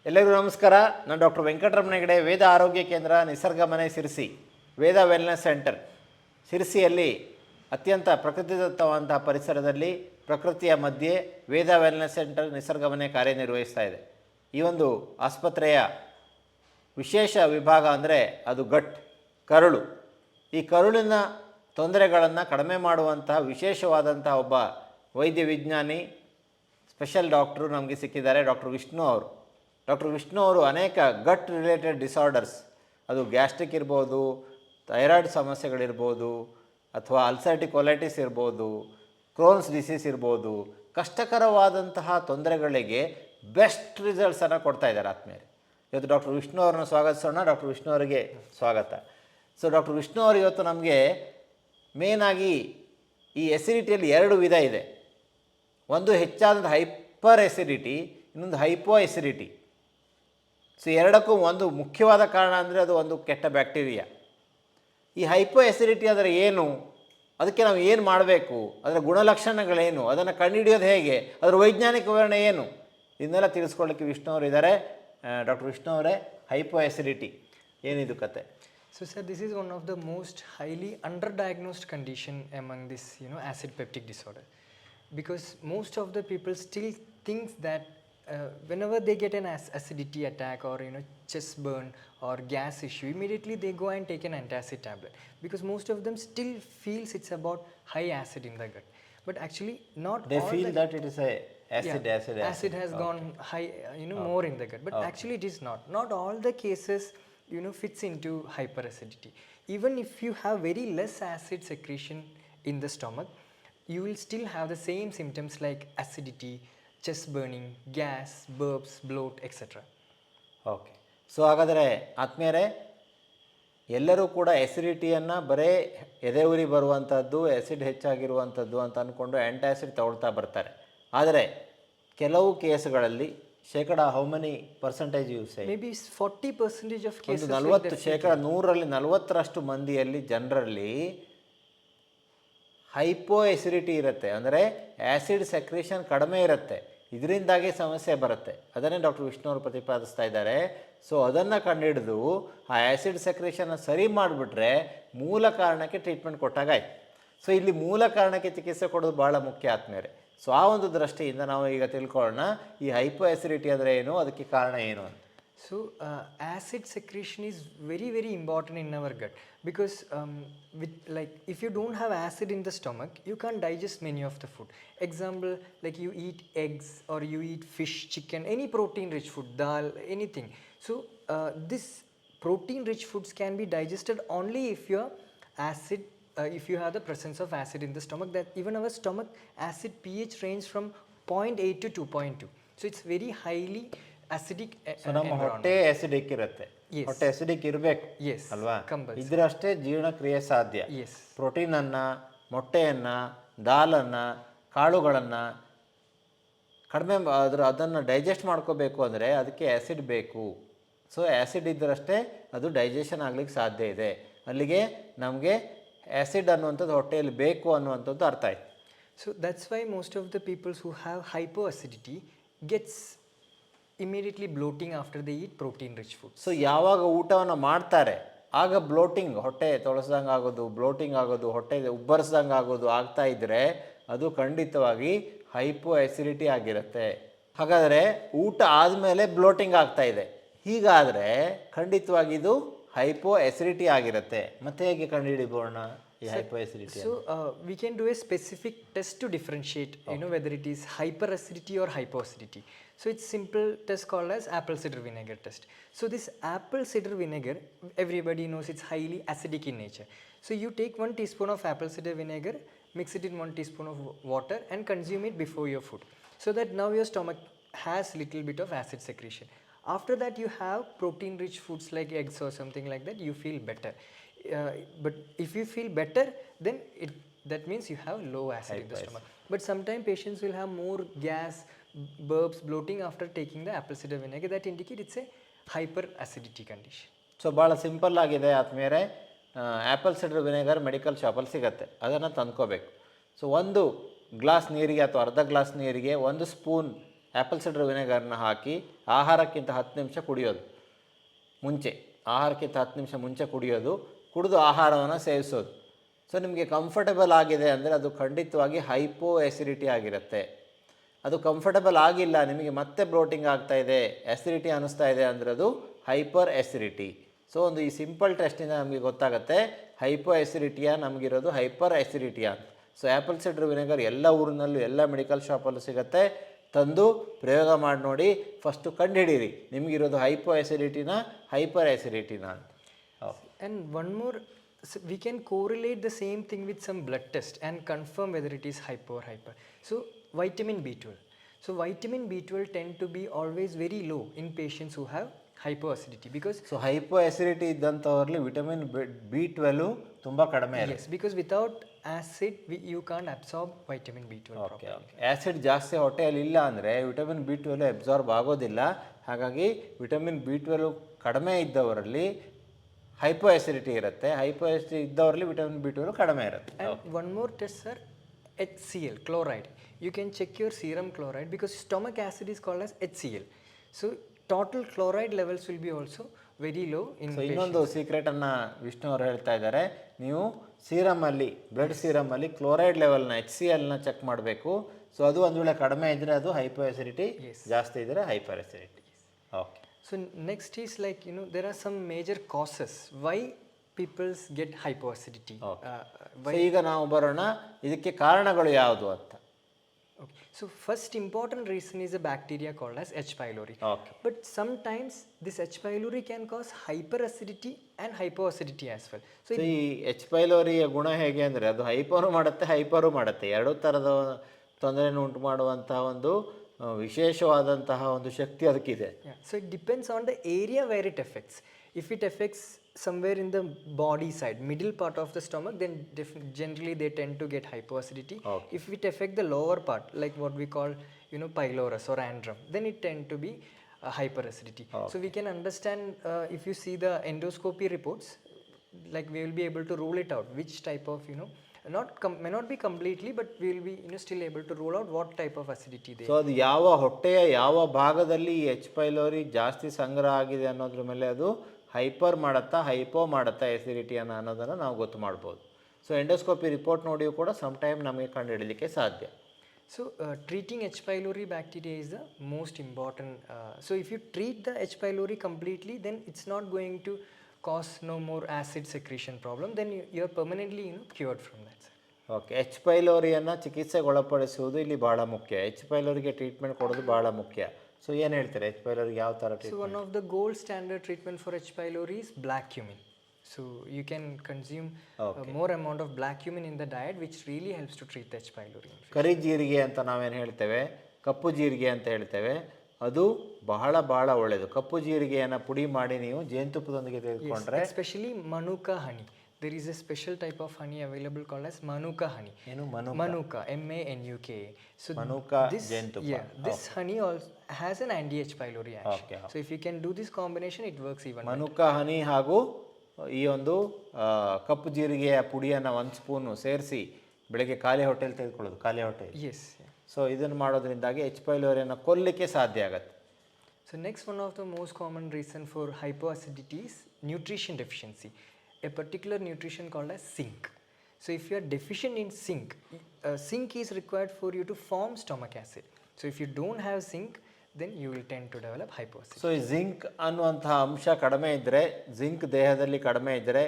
ಎಲ್ಲರಿಗೂ ನಮಸ್ಕಾರ. ನಾನು ಡಾಕ್ಟರ್ ವೆಂಕಟರಮಣ ಹೆಗಡೆ, ವೇದ ಆರೋಗ್ಯ ಕೇಂದ್ರ, ನಿಸರ್ಗ ಮನೆ, ಸಿರ್ಸಿ, ವೇದ ವೆಲ್ನೆಸ್ ಸೆಂಟರ್. ಸಿರ್ಸಿಯಲ್ಲಿ ಅತ್ಯಂತ ಪ್ರಕೃತಿದತ್ತವಾದಂತಹ ಪರಿಸರದಲ್ಲಿ ಪ್ರಕೃತಿಯ ಮಧ್ಯೆ ವೇದ ವೆಲ್ನೆಸ್ ಸೆಂಟರ್, ನಿಸರ್ಗ ಮನೆ ಕಾರ್ಯನಿರ್ವಹಿಸ್ತಾ ಇದೆ. ಈ ಒಂದು ಆಸ್ಪತ್ರೆಯ ವಿಶೇಷ ವಿಭಾಗ ಅಂದರೆ ಅದು ಕರುಳು. ಈ ಕರುಳಿನ ತೊಂದರೆಗಳನ್ನು ಕಡಿಮೆ ಮಾಡುವಂತಹ ವಿಶೇಷವಾದಂತಹ ಒಬ್ಬ ವೈದ್ಯ ವಿಜ್ಞಾನಿ, ಸ್ಪೆಷಲ್ ಡಾಕ್ಟ್ರು ನಮಗೆ ಸಿಕ್ಕಿದ್ದಾರೆ, ಡಾಕ್ಟರ್ ವಿಷ್ಣು ಅವರು. ಡಾಕ್ಟರ್ ವಿಷ್ಣು ಅವರು ಅನೇಕ ಗಟ್ ರಿಲೇಟೆಡ್ ಡಿಸಾರ್ಡರ್ಸ್, ಅದು ಗ್ಯಾಸ್ಟ್ರಿಕ್ ಇರ್ಬೋದು, ಥೈರಾಯ್ಡ್ ಸಮಸ್ಯೆಗಳಿರ್ಬೋದು, ಅಥವಾ ಅಲ್ಸರ್ಟಿಕ್ ಕೊಲೈಟಿಸ್ ಇರ್ಬೋದು, ಕ್ರೋನ್ಸ್ ಡಿಸೀಸ್ ಇರ್ಬೋದು, ಕಷ್ಟಕರವಾದಂತಹ ತೊಂದರೆಗಳಿಗೆ ಬೆಸ್ಟ್ ರಿಸಲ್ಟ್ಸನ್ನು ಕೊಡ್ತಾ ಇದ್ದಾರೆ ಆತ್ಮೀಯರೇ. ಇವತ್ತು ಡಾಕ್ಟರ್ ವಿಷ್ಣು ಅವರನ್ನು ಸ್ವಾಗತಿಸೋಣ. ಡಾಕ್ಟರ್ ವಿಷ್ಣು ಅವರಿಗೆ ಸ್ವಾಗತ. ಸೊ ಡಾಕ್ಟರ್ ವಿಷ್ಣು ಅವರು ಇವತ್ತು ನಮಗೆ ಮೇನಾಗಿ ಈ ಎಸಿಡಿಟಿಯಲ್ಲಿ ಎರಡು ವಿಧ ಇದೆ. ಒಂದು ಹೆಚ್ಚಾದ ಹೈಪರ್ ಎಸಿಡಿಟಿ, ಇನ್ನೊಂದು ಹೈಪೋ ಎಸಿಡಿಟಿ. ಸೊ ಎರಡಕ್ಕೂ ಒಂದು ಮುಖ್ಯವಾದ ಕಾರಣ ಅಂದರೆ ಅದು ಒಂದು ಕೆಟ್ಟ ಬ್ಯಾಕ್ಟೀರಿಯಾ. ಈ ಹೈಪೋ ಎಸಿಡಿಟಿ ಅಂದರೆ ಏನು, ಅದಕ್ಕೆ ನಾವು ಏನು ಮಾಡಬೇಕು, ಅದರ ಗುಣಲಕ್ಷಣಗಳೇನು, ಅದನ್ನು ಕಂಡುಹಿಡಿಯೋದು ಹೇಗೆ, ಅದರ ವೈಜ್ಞಾನಿಕ ವಿವರಣೆ ಏನು, ಇದನ್ನೆಲ್ಲ ತಿಳಿಸ್ಕೊಳ್ಳಿಕ್ಕೆ ವಿಷ್ಣು ಅವರು ಇದ್ದಾರೆ. ಡಾಕ್ಟರ್ ವಿಷ್ಣು ಅವರೇ, ಹೈಪೋ ಎಸಿಡಿಟಿ ಏನಿದು ಕತೆ? So sir, this is one of the most highly underdiagnosed condition among this acid peptic disorder, because most of the people still think that whenever they get an acidity attack or chest burn or gas issue, immediately they go and take an antacid tablet, because most of them still feels it's about high acid in the gut. But actually not they all feel that it is a acid has gone high, more in the gut, but actually it is not all the cases fits into hyperacidity. Even if you have very less acid secretion in the stomach, you will still have the same symptoms like acidity, chest burning, gas, burps, bloat, etc. Okay. So ಹಾಗಾದರೆ ಆತ್ಮೀಯರೇ, ಎಲ್ಲರೂ ಕೂಡ ಎಸಿಡಿಟಿಯನ್ನು ಬರೀ ಎದೆ ಉರಿ ಬರುವಂಥದ್ದು, acid ಹೆಚ್ಚಾಗಿರುವಂಥದ್ದು ಅಂತ ಅಂದ್ಕೊಂಡು ಆ್ಯಂಟಾಸಿಡ್ ತಗೊಳ್ತಾ ಬರ್ತಾರೆ. ಆದರೆ ಕೆಲವು ಕೇಸುಗಳಲ್ಲಿ ಶೇಕಡ how many percentage use? May be 40% of cases, 40, ಶೇಕಡ 100ರಲ್ಲಿ 40ರಷ್ಟು ಮಂದಿಯಲ್ಲಿ, ಜನರಲ್ಲಿ ಹೈಪೋ ಎಸಿಡಿಟಿ ಇರುತ್ತೆ. ಅಂದರೆ ಆ್ಯಸಿಡ್ ಸೆಕ್ರೇಷನ್ ಕಡಿಮೆ ಇರುತ್ತೆ, ಇದರಿಂದಾಗಿ ಸಮಸ್ಯೆ ಬರುತ್ತೆ. ಅದನ್ನೇ ಡಾಕ್ಟರ್ ವಿಷ್ಣು ಅವರು ಪ್ರತಿಪಾದಿಸ್ತಾ ಇದ್ದಾರೆ. ಸೊ ಅದನ್ನು ಕಂಡುಹಿಡಿದು ಆ ಆ್ಯಸಿಡ್ ಸೆಕ್ರೇಷನ್ನ ಸರಿ ಮಾಡಿಬಿಟ್ರೆ ಮೂಲ ಕಾರಣಕ್ಕೆ ಟ್ರೀಟ್ಮೆಂಟ್ ಕೊಟ್ಟಾಗಾಯ್ತು. ಸೊ ಇಲ್ಲಿ ಮೂಲ ಕಾರಣಕ್ಕೆ ಚಿಕಿತ್ಸೆ ಕೊಡೋದು ಭಾಳ ಮುಖ್ಯ ಆದ್ಮೇಲೆ. ಸೊ ಆ ಒಂದು ದೃಷ್ಟಿಯಿಂದ ನಾವು ಈಗ ತಿಳ್ಕೊಳ್ಳೋಣ, ಈ ಹೈಪೋ ಎಸಿಡಿಟಿ ಅಂದರೆ ಏನು, ಅದಕ್ಕೆ ಕಾರಣ ಏನು ಅಂತ. So acid secretion is very very important in our gut, because if you don't have acid in the stomach, you can't digest many of the food. Example, like you eat eggs or you eat fish, chicken, any protein rich food, dal, anything. So this protein rich foods can be digested only if your acid if you have the presence of acid in the stomach. That even our stomach acid pH range from 0.8 to 2.2. So it's very highly acidic. So ನಮ್ಮ ಹೊಟ್ಟೆ acidic ಇರುತ್ತೆ, ಹೊಟ್ಟೆ acidic ಇರಬೇಕು ಅಲ್ವಾ, ಇದ್ರಷ್ಟೇ ಜೀರ್ಣಕ್ರಿಯೆ ಸಾಧ್ಯ. ಪ್ರೋಟೀನನ್ನು, ಮೊಟ್ಟೆಯನ್ನು, ದಾಲನ್ನು, ಕಾಳುಗಳನ್ನು ಕಡಿಮೆ ಅದನ್ನು ಡೈಜೆಸ್ಟ್ ಮಾಡ್ಕೋಬೇಕು ಅಂದರೆ ಅದಕ್ಕೆ ಆ್ಯಸಿಡ್ ಬೇಕು. ಸೊ ಆ್ಯಸಿಡ್ ಇದ್ದರಷ್ಟೇ ಅದು ಡೈಜೆಷನ್ ಆಗ್ಲಿಕ್ಕೆ ಸಾಧ್ಯ ಇದೆ. ಅಲ್ಲಿಗೆ ನಮಗೆ ಆ್ಯಸಿಡ್ ಅನ್ನುವಂಥದ್ದು ಹೊಟ್ಟೆಯಲ್ಲಿ ಬೇಕು ಅನ್ನುವಂಥದ್ದು ಅರ್ಥ ಆಯ್ತು. So that's why most of the peoples who have hypoacidity gets immediately bloating after they eat protein rich food. So ಯಾವಾಗ ಊಟವನ್ನು ಮಾಡ್ತಾರೆ ಆಗ ಬ್ಲೋಟಿಂಗ್, ಹೊಟ್ಟೆ ತೊಳಸ್ದಂಗೆ ಆಗೋದು, ಬ್ಲೋಟಿಂಗ್ ಆಗೋದು, ಹೊಟ್ಟೆ ಉಬ್ಬರಿಸ್ದಂಗೆ ಆಗೋದು ಆಗ್ತಾ ಇದ್ದರೆ ಅದು ಖಂಡಿತವಾಗಿ ಹೈಪೋ ಆಸಿಡಿಟಿ ಆಗಿರುತ್ತೆ. ಹಾಗಾದರೆ ಊಟ ಆದಮೇಲೆ ಬ್ಲೋಟಿಂಗ್ ಆಗ್ತಾ ಇದೆ, ಹೀಗಾದರೆ ಖಂಡಿತವಾಗಿ ಇದು ಹೈಪೋ ಆಸಿಡಿಟಿ ಆಗಿರುತ್ತೆ. ಮತ್ತೆ ಹೇಗೆ ಕಂಡುಹಿಡಿಬೋಣ ಈ hypo acidity? So we can do a specific test to differentiate whether it is hyper acidity or hypo acidity. So it's simple test called as apple cider vinegar test. So this apple cider vinegar, everybody knows it's highly acidic in nature. So you take 1 teaspoon of apple cider vinegar, mix it in 1 teaspoon of water and consume it before your food, so that now your stomach has little bit of acid secretion. After that you have protein rich foods like eggs or something like that, you feel better. But if you feel better, then that means you have low acid in the stomach. But sometimes patients will have more gas, burps, bloating after taking the apple cider vinegar. That indicate it's a hyperacidity condition. So ಭಾಳ simple ಆಗಿದೆ ಆದ್ಮೇಲೆ. Apple cider vinegar medical ಶಾಪಲ್ಲಿ ಸಿಗುತ್ತೆ, ಅದನ್ನು ತಂದ್ಕೋಬೇಕು. So 1 glass ನೀರಿಗೆ ಅಥವಾ ಅರ್ಧ glass ನೀರಿಗೆ 1 ಸ್ಪೂನ್ ಆ್ಯಪಲ್ ಸಿಡರ್ ವಿನೆಗರ್ನ ಹಾಕಿ ಆಹಾರಕ್ಕಿಂತ 10 ನಿಮಿಷ ಕುಡಿಯೋದು, ಆಹಾರಕ್ಕಿಂತ 10 ನಿಮಿಷ ಮುಂಚೆ ಕುಡಿಯೋದು, ಕುಡಿದು ಆಹಾರವನ್ನು ಸೇವಿಸೋದು. ಸೊ ನಿಮಗೆ ಕಂಫರ್ಟಬಲ್ ಆಗಿದೆ ಅಂದರೆ ಅದು ಖಂಡಿತವಾಗಿ ಹೈಪೋ ಎಸಿಡಿಟಿ ಆಗಿರುತ್ತೆ. ಅದು ಕಂಫರ್ಟಬಲ್ ಆಗಿಲ್ಲ, ನಿಮಗೆ ಮತ್ತೆ ಬ್ಲೋಟಿಂಗ್ ಆಗ್ತಾಯಿದೆ, ಆ್ಯಸಿಡಿಟಿ ಅನ್ನಿಸ್ತಾ ಇದೆ ಅಂದರೆ ಅದು ಹೈಪರ್ ಆ್ಯಸಿಡಿಟಿ. ಸೊ ಒಂದು ಈ ಸಿಂಪಲ್ ಟೆಸ್ಟಿಂದ ನಮಗೆ ಗೊತ್ತಾಗುತ್ತೆ ಹೈಪೋ ಆ್ಯಸಿಡಿಟಿಯ ನಮಗಿರೋದು ಹೈಪರ್ ಆ್ಯಸಿಡಿಟಿಯ ಅಂತ. ಸೊ ಆ್ಯಪಲ್ ಸಿಡರ್ ವಿನೆಗರ್ ಎಲ್ಲ ಊರಿನಲ್ಲೂ ಎಲ್ಲ ಮೆಡಿಕಲ್ ಶಾಪಲ್ಲೂ ಸಿಗುತ್ತೆ. ತಂದು ಪ್ರಯೋಗ ಮಾಡಿ ನೋಡಿ, ಫಸ್ಟು ಕಂಡುಹಿಡೀರಿ ನಿಮಗಿರೋದು ಹೈಪೋ ಆ್ಯಸಿಡಿಟಿನ ಹೈಪರ್ ಆ್ಯಸಿಡಿಟಿನ ಅಂತ. And one more, we can correlate the same thing with some blood test and confirm whether it is hypo or hyper. So vitamin B12. So vitamin B12 tend to be always very low in patients who have hypoacidity because so hypo acidity ಇದ್ದಂಥವ್ರಲ್ಲಿ vitamin B12 ತುಂಬ ಕಡಿಮೆ ಇದೆ. yes, because without acid you can't absorb vitamin B12 properly. Acid ಜಾಸ್ತಿ ಹೊಟ್ಟೆಯಲ್ಲಿ ಇಲ್ಲ ಅಂದರೆ vitamin B12 absorb ಆಗೋದಿಲ್ಲ. ಹಾಗಾಗಿ ವಿಟಮಿನ್ B12 ಕಡಿಮೆ ಇದ್ದವರಲ್ಲಿ ಹೈಪೋ ಆ್ಯಸಿಡಿಟಿ ಇರುತ್ತೆ, ಹೈಪೋ ಆ್ಯಸಿಡಿಟಿ ಇದ್ದವರಲ್ಲಿ ವಿಟಮಿನ್ B12 ಕಡಿಮೆ ಇರುತ್ತೆ. And one more test, sir, HCl, chloride. You can check your serum chloride because stomach acid is called as HCl. So total chloride levels will be also very low in so ಇನ್ನೊಂದು ಸೀಕ್ರೆಟನ್ನು ವಿಷ್ಣು ಅವರು ಹೇಳ್ತಾ ಇದ್ದಾರೆ, ನೀವು ಸೀರಮಲ್ಲಿ blood ಸೀರಮಲ್ಲಿ chloride ಲೆವೆಲ್ನ HClನ check ಮಾಡಬೇಕು. So ಅದು ಒಂದು ವೇಳೆ ಕಡಿಮೆ ಇದ್ದರೆ ಅದು ಹೈಪೋ ಆ್ಯಸಿಡಿಟಿ, ಜಾಸ್ತಿ ಇದ್ದರೆ hyper acidity. Okay. So next is like, there are some major causes why people get hypoacidity. So ಈಗ ನಾವು ಬರೋಣ ಇದಕ್ಕೆ ಕಾರಣಗಳು ಯಾವುದು ಅಂತ. Okay. So first important reason is a bacteria called as H. pylori. Okay. But sometimes this H. pylori can cause hyperacidity and hypoacidity as well. So ಈ H. pyloriಯ ಗುಣ ಹೇಗೆ ಅಂದರೆ ಅದು ಹೈಪರು ಮಾಡುತ್ತೆ ಹೈಪರು ಮಾಡುತ್ತೆ, ಎರಡೂ ಥರದ ತೊಂದರೆಯನ್ನು ಉಂಟು ಮಾಡುವಂತಹ ಒಂದು ವಿಶೇಷವಾದಂತಹ ಒಂದು ಶಕ್ತಿ ಅದಕ್ಕಿದೆ. So it depends on the area where it affects. If it affects somewhere in the body side, middle part of the stomach, then generally they tend to get hypoacidity. If it affect the lower part, like what we call pylorus or andrum, then it tend to be hyperacidity. So we can understand if you see the endoscopy reports, like we will be able to rule it out which type of may not be completely, but we will be still able to rule out what type of acidity they. So ಅದು ಯಾವ ಹೊಟ್ಟೆಯ ಯಾವ ಭಾಗದಲ್ಲಿ H. pylori ಜಾಸ್ತಿ ಸಂಗ್ರಹ ಆಗಿದೆ ಅನ್ನೋದ್ರ ಮೇಲೆ ಅದು ಹೈಪರ್ ಮಾಡುತ್ತಾ ಹೈಪೋ ಮಾಡುತ್ತಾ ಎಸಿಡಿಟಿಯನ್ನು ಅನ್ನೋದನ್ನು ನಾವು ಗೊತ್ತು ಮಾಡ್ಬೋದು. ಸೊ ಎಂಡೋಸ್ಕೋಪಿ ರಿಪೋರ್ಟ್ ನೋಡಿಯೂ ಕೂಡ ಸಮ್ ಟೈಮ್ ನಮಗೆ ಕಂಡುಹಿಡಲಿಕ್ಕೆ ಸಾಧ್ಯ. So treating H. pylori bacteria is the most important. So if you treat the H. pylori completely, then it's not going to cause no more acid secretion problem, then you are permanently cured from that. Okay. H. pyloriಯನ್ನು ಚಿಕಿತ್ಸೆಗೆ ಒಳಪಡಿಸುವುದು ಇಲ್ಲಿ ಭಾಳ ಮುಖ್ಯ. H. pyloriಗೆ treatment ಕೊಡೋದು ಭಾಳ ಮುಖ್ಯ. So ಏನು ಹೇಳ್ತಾರೆ H. pyloriಗೆ ಯಾವ ಥರ treatment? So one of the gold standard treatment for H. pylori is black cumin. So you can consume more amount of black cumin in the diet, which really helps to treat the H. pylori. ಕರಿ ಜೀರಿಗೆ ಅಂತ ನಾವೇನು ಹೇಳ್ತೇವೆ, ಕಪ್ಪು ಜೀರಿಗೆ ಅಂತ ಹೇಳ್ತೇವೆ, ಅದು ಬಹಳ ಬಹಳ ಒಳ್ಳೆಯದು. ಕಪ್ಪು ಜೀರಿಗೆಯನ್ನು ಪುಡಿ ಮಾಡಿ ನೀವು ಜೇನುತುಪ್ಪದೊಂದಿಗೆ ತೆಗೆದುಕೊಂಡ್ರೆ, especially manuka honey, there is a special type of honey available called as manuka honey. ಏನು Manuka, MANUKA. So ಮನುಕಾ this, ಜೇನುತುಪ್ಪ. this honey also has an anti-H. pylori action. So if you can do this combination, it works even ಮನುಕಾ ಹನಿ ಹಾಗೂ ಈ ಒಂದು ಕಪ್ಪು ಜೀರಿಗೆಯ ಪುಡಿಯನ್ನು 1 spoon ಸೇರಿಸಿ ಬೆಳಗ್ಗೆ ಖಾಲಿ ಹೊಟ್ಟೆಯಲ್ಲಿ ತೆಗೆದುಕೊಳ್ಳೋದು, ಖಾಲಿ ಹೊಟ್ಟೆ. Yes. ಸೊ ಇದನ್ನು ಮಾಡೋದ್ರಿಂದಾಗಿ H. pyloriಯನ್ನು ಕೊಲ್ಲಲಿಕ್ಕೆ ಸಾಧ್ಯ ಆಗುತ್ತೆ. So next, one of the most common reason for hypoacidity is nutrition deficiency. A particular nutrition called as zinc. So if you are deficient in zinc, zinc is required for you to form stomach acid. So if you don't have zinc, then you will tend to develop hypoacidity. So ಈ zinc ಅನ್ನುವಂತಹ ಅಂಶ ಕಡಿಮೆ ಇದ್ದರೆ, zinc ದೇಹದಲ್ಲಿ ಕಡಿಮೆ ಇದ್ದರೆ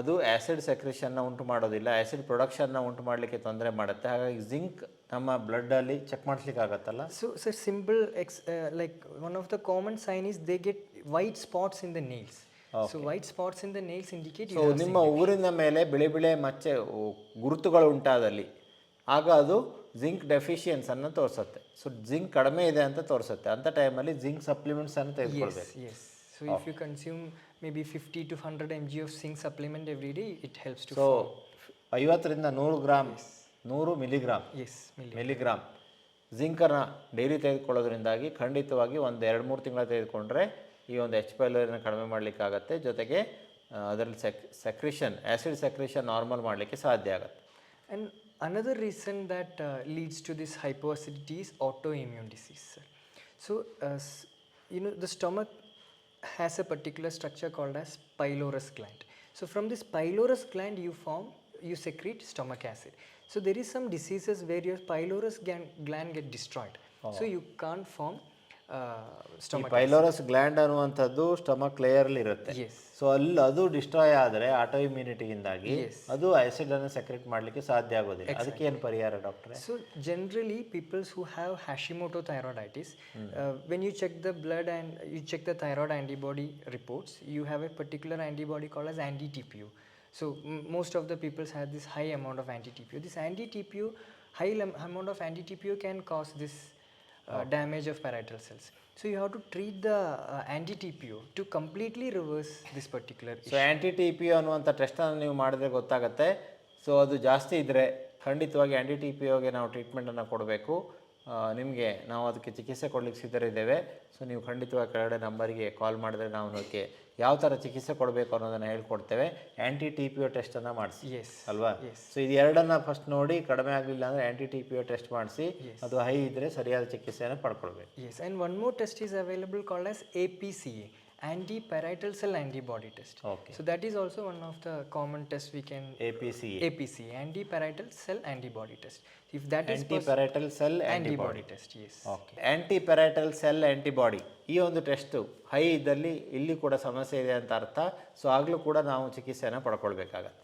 ಅದು acid ಸೆಕ್ರೇಷನ್ನ ಉಂಟು ಮಾಡೋದಿಲ್ಲ, ಆ್ಯಸಿಡ್ ಪ್ರೊಡಕ್ಷನ್ನ ಉಂಟು ಮಾಡಲಿಕ್ಕೆ ತೊಂದರೆ ಮಾಡುತ್ತೆ. ಹಾಗಾಗಿ ಜಿಂಕ್ ನಮ್ಮ ಬ್ಲಡ್ಡಲ್ಲಿ ಚೆಕ್ ಮಾಡಿಸ್ಲಿಕ್ಕೆ ಆಗುತ್ತಲ್ಲ. So simple like one of the common sign is they get white spots in the nails. So white spots in the nails indicate so ನಿಮ್ಮ ಊರಿನ ಮೇಲೆ ಬಿಳಿ ಬಿಳಿ ಮಚ್ಚೆ ಗುರುತುಗಳು ಉಂಟಾದಲ್ಲಿ ಆಗ ಅದು ಜಿಂಕ್ ಡೆಫಿಷಿಯನ್ಸನ್ನು ತೋರಿಸುತ್ತೆ. ಸೊ ಜಿಂಕ್ ಕಡಿಮೆ ಇದೆ ಅಂತ ತೋರಿಸುತ್ತೆ. ಅಂಥ ಟೈಮಲ್ಲಿ ಜಿಂಕ್ ಸಪ್ಲಿಮೆಂಟ್ಸನ್ನು ತೆಗೆದುಕೊಳ್ಬೇಕು. Yes. So if you consume maybe 50 to 100 mg of zinc supplement every day, it helps to. So 50ರಿಂದ 100 ಗ್ರಾಮ್ 100 ಮಿಲಿಗ್ರಾಮ್ ಜಿಂಕನ್ನು ಡೈಲಿ ತೆಗೆದುಕೊಳ್ಳೋದ್ರಿಂದಾಗಿ ಖಂಡಿತವಾಗಿ ಒಂದು 2-3 ತಿಂಗಳ ತೆಗೆದುಕೊಂಡ್ರೆ ಈ ಒಂದು H. pyloriನ ಕಡಿಮೆ ಮಾಡಲಿಕ್ಕಾಗತ್ತೆ. ಜೊತೆಗೆ ಅದರಲ್ಲಿ ಸೆಕ್ರೇಷನ್ ಆ್ಯಸಿಡ್ ಸೆಕ್ರೇಷನ್ ನಾರ್ಮಲ್ ಮಾಡಲಿಕ್ಕೆ ಸಾಧ್ಯ ಆಗುತ್ತೆ. And another reason that leads to this hypoacidity is autoimmune disease, sir. So, the stomach has a particular structure called as pylorus gland. So, from this pylorus gland, you secrete stomach acid. So, there is some diseases where your pylorus gland get destroyed. So, you can't form ಈ stomach acid. ಪೈಲೋರಸ್ gland ಅನ್ನುವಂಥದ್ದು stomach ಲೇಯರ್ಲಿ ಇರುತ್ತೆ. Yes. So ಅಲ್ಲಿ ಅದು destroy ಆದರೆ auto ಇಮ್ಯುನಿಟಿಯಿಂದಾಗಿ Yes. ಅದು ಆಸಿಡನ್ನು secret ಮಾಡಲಿಕ್ಕೆ ಸಾಧ್ಯ ಆಗೋದಿಲ್ಲ. ಅದಕ್ಕೆ ಏನು ಪರಿಹಾರ ಡಾಕ್ಟ್ರೆ? So generally people who have Hashimoto thyroiditis, when you check the blood and you check the thyroid antibody reports, you have a particular antibody called as anti-TPO. So most of the people have this high amount of anti-TPO. This anti-TPO, amount of anti-TPO can cause this damage of parietal cells. So you have to treat the anti-TPO to completely reverse this particular issue. So anti T P ಅನ್ನುವಂಥ ಟೆಸ್ಟನ್ನು ನೀವು ಮಾಡಿದ್ರೆ ಗೊತ್ತಾಗುತ್ತೆ. So ಅದು ಜಾಸ್ತಿ ಇದ್ದರೆ ಖಂಡಿತವಾಗಿ ಆ್ಯಂಟಿ T P ಒಗೆ ನಾವು ಟ್ರೀಟ್ಮೆಂಟನ್ನು ಕೊಡಬೇಕು. ನಿಮಗೆ ನಾವು ಅದಕ್ಕೆ ಚಿಕಿತ್ಸೆ ಕೊಡಲಿಕ್ಕೆ ಸಿದ್ಧರಿದ್ದೇವೆ. ಸೊ ನೀವು ಖಂಡಿತವಾಗಿ ಕೆಳಗಡೆ ನಂಬರಿಗೆ ಕಾಲ್ ಮಾಡಿದ್ರೆ ನಾವು ಅದಕ್ಕೆ ಯಾವ ಥರ ಚಿಕಿತ್ಸೆ ಕೊಡಬೇಕು ಅನ್ನೋದನ್ನು ಹೇಳ್ಕೊಡ್ತೇವೆ. ಆ್ಯಂಟಿ ಟಿ ಪಿ ಒ ಟೆಸ್ಟನ್ನು ಮಾಡಿಸಿ ಅಲ್ವಾ? ಸೊ ಇದು ಎರಡನ್ನು ಫಸ್ಟ್ ನೋಡಿ, ಕಡಿಮೆ ಆಗಲಿಲ್ಲ ಅಂದರೆ ಆ್ಯಂಟಿ ಟಿ ಪಿ ಒ ಟೆಸ್ಟ್ ಮಾಡಿಸಿ, ಅದು ಹೈ ಇದ್ದರೆ ಸರಿಯಾದ ಚಿಕಿತ್ಸೆಯನ್ನು ಪಡ್ಕೊಳ್ಬೇಕು. Yes, and one more test is available called as APCA, anti-parietal cell antibody test. Okay. So that is also one of the common tests we can. APCA, anti-parietal cell antibody test. If that is anti-parietal cell antibody test, yes. Okay. Anti-parietal cell antibody ಈ ಒಂದು test high ಇದ್ದಲ್ಲಿ ಇಲ್ಲಿ ಕೂಡ ಸಮಸ್ಯೆ ಇದೆ ಅಂತ ಅರ್ಥ. So ಆಗಲೂ ಕೂಡ ನಾವು ಚಿಕಿತ್ಸೆಯನ್ನು ಪಡ್ಕೊಳ್ಬೇಕಾಗತ್ತೆ.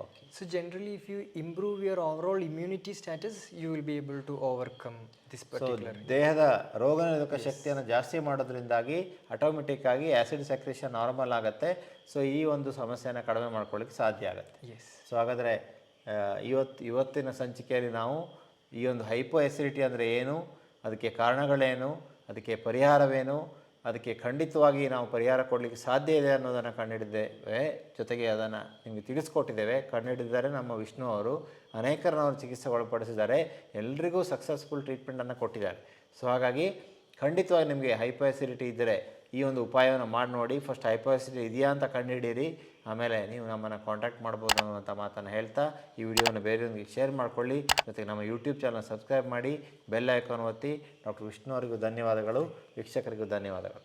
Okay. So generally if you improve your overall immunity status, you will be able to overcome this particular. ದೇಹದ ರೋಗನಿರೋಧಕ ಶಕ್ತಿಯನ್ನು ಜಾಸ್ತಿ ಮಾಡೋದ್ರಿಂದಾಗಿ ಆಟೋಮೆಟಿಕ್ ಆಗಿ ಆ್ಯಸಿಡ್ ಸೆಕ್ರೇಷನ್ ನಾರ್ಮಲ್ ಆಗುತ್ತೆ. ಸೊ ಈ ಒಂದು ಸಮಸ್ಯೆಯನ್ನು ಕಡಿಮೆ ಮಾಡ್ಕೊಳ್ಳಿಕ್ಕೆ ಸಾಧ್ಯ ಆಗುತ್ತೆ. ಸೊ ಹಾಗಾದರೆ ಇವತ್ತಿನ ಸಂಚಿಕೆಯಲ್ಲಿ ನಾವು ಈ ಒಂದು ಹೈಪೋ ಆಸಿಡಿಟಿ ಅಂದರೆ ಏನು, ಅದಕ್ಕೆ ಕಾರಣಗಳೇನು, ಅದಕ್ಕೆ ಪರಿಹಾರವೇನು, ಅದಕ್ಕೆ ಖಂಡಿತವಾಗಿ ನಾವು ಪರಿಹಾರ ಕೊಡಲಿಕ್ಕೆ ಸಾಧ್ಯ ಇದೆ ಅನ್ನೋದನ್ನು ಕಂಡುಹಿಡಿದ್ದೇವೆ. ಜೊತೆಗೆ ಅದನ್ನು ನಿಮಗೆ ತಿಳಿಸ್ಕೊಟ್ಟಿದ್ದೇವೆ. ಕಂಡುಹಿಡಿದಿದ್ದಾರೆ ನಮ್ಮ ವಿಷ್ಣು ಅವರು. ಅನೇಕರನ್ನು ಅವರು ಚಿಕಿತ್ಸೆ ಒಳಪಡಿಸಿದ್ದಾರೆ. ಎಲ್ರಿಗೂ ಸಕ್ಸಸ್ಫುಲ್ ಟ್ರೀಟ್ಮೆಂಟನ್ನು ಕೊಟ್ಟಿದ್ದಾರೆ. ಸೊ ಹಾಗಾಗಿ ಖಂಡಿತವಾಗಿ ನಿಮಗೆ ಹೈಪೋ ಆಸಿಡಿಟಿ ಇದ್ದರೆ ಈ ಒಂದು ಉಪಾಯವನ್ನು ಮಾಡಿ ನೋಡಿ. ಫಸ್ಟ್ ಹೈಪೋ ಆಸಿಡಿಟಿ ಇದೆಯಾ ಅಂತ ಕಂಡುಹಿಡೀರಿ, ಆಮೇಲೆ ನೀವು ನಮ್ಮನ್ನು ಕಾಂಟ್ಯಾಕ್ಟ್ ಮಾಡ್ಬೋದು ಅನ್ನುವಂಥ ಮಾತನ್ನು ಹೇಳ್ತಾ ಈ ವಿಡಿಯೋನ ಬೇರೆಯವರಿಗೆ ಶೇರ್ ಮಾಡ್ಕೊಳ್ಳಿ. ಜೊತೆಗೆ ನಮ್ಮ ಯೂಟ್ಯೂಬ್ ಚಾನಲ್ ಸಬ್ಸ್ಕ್ರೈಬ್ ಮಾಡಿ, ಬೆಲ್ ಐಕಾನ್ ಒತ್ತಿ. ಡಾಕ್ಟರ್ ವಿಷ್ಣು ಅವರಿಗೂ ಧನ್ಯವಾದಗಳು, ವೀಕ್ಷಕರಿಗೂ ಧನ್ಯವಾದಗಳು.